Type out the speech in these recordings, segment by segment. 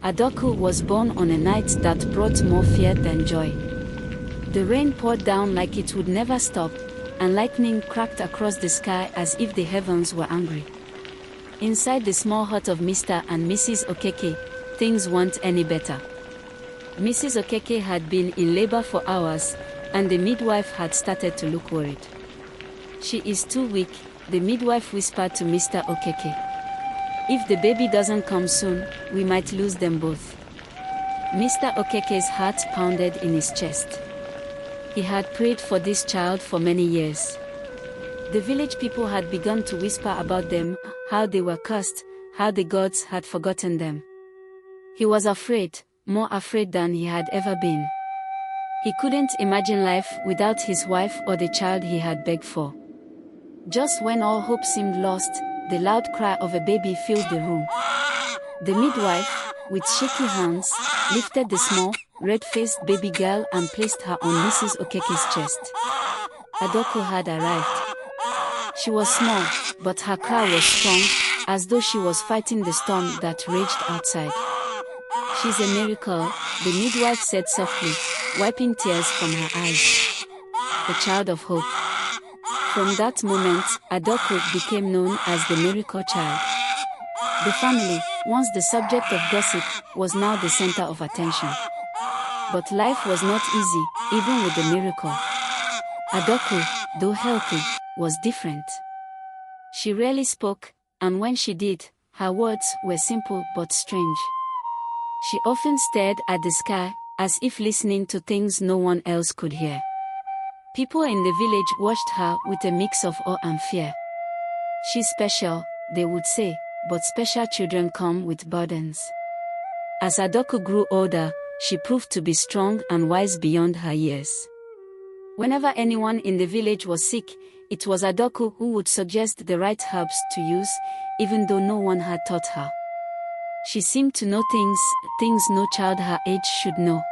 Adaaku was born on a night that brought more fear than joy. The rain poured down like it would never stop, and lightning cracked across the sky as if the heavens were angry. Inside the small hut of Mr. and Mrs. Okeke, things weren't any better. Mrs. Okeke had been in labor for hours, and the midwife had started to look worried. "She is too weak," the midwife whispered to Mr. Okeke. "If the baby doesn't come soon, we might lose them both." Mr. Okeke's heart pounded in his chest. He had prayed for this child for many years. The village people had begun to whisper about them, how they were cursed, how the gods had forgotten them. He was afraid, more afraid than he had ever been. He couldn't imagine life without his wife or the child he had begged for. Just when all hope seemed lost, the loud cry of a baby filled the room. The midwife, with shaky hands, lifted the small, red-faced baby girl and placed her on Mrs. Okeke's chest. Adaaku had arrived. She was small, but her cry was strong, as though she was fighting the storm that raged outside. "She's a miracle," the midwife said softly, wiping tears from her eyes. "A child of hope." From that moment, Adaaku became known as the miracle child. The family, once the subject of gossip, was now the center of attention. But life was not easy, even with the miracle. Adaaku, though healthy, was different. She rarely spoke, and when she did, her words were simple but strange. She often stared at the sky, as if listening to things no one else could hear. People in the village watched her with a mix of awe and fear. "She's special," they would say, but special children come with burdens. As Adaaku grew older, she proved to be strong and wise beyond her years. Whenever anyone in the village was sick, it was Adaaku who would suggest the right herbs to use, even though no one had taught her. She seemed to know things no child her age should know.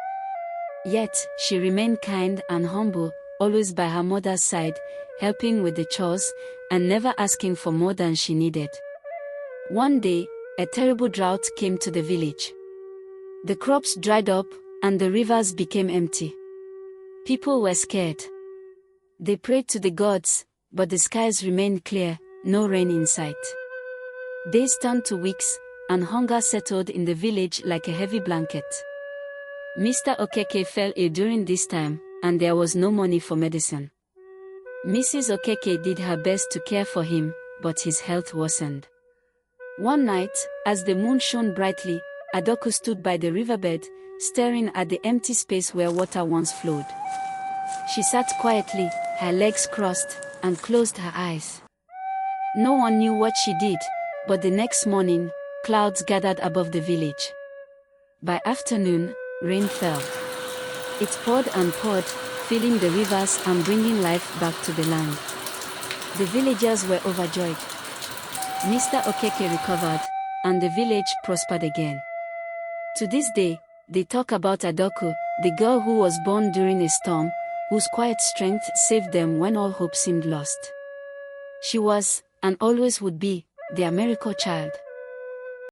Yet, she remained kind and humble, always by her mother's side, helping with the chores, and never asking for more than she needed. One day, a terrible drought came to the village. The crops dried up, and the rivers became empty. People were scared. They prayed to the gods, but the skies remained clear, no rain in sight. Days turned to weeks, and hunger settled in the village like a heavy blanket. Mr. Okeke fell ill during this time, and there was no money for medicine. Mrs. Okeke did her best to care for him, but his health worsened. One night, as the moon shone brightly, Adaaku stood by the riverbed, staring at the empty space where water once flowed. She sat quietly, her legs crossed, and closed her eyes. No one knew what she did, but the next morning, clouds gathered above the village. By afternoon, rain fell. It poured and poured, filling the rivers and bringing life back to the land. The villagers were overjoyed. Mr. Okeke recovered, and the village prospered again. To this day, they talk about Adaaku, the girl who was born during a storm, whose quiet strength saved them when all hope seemed lost. She was, and always would be, their miracle child.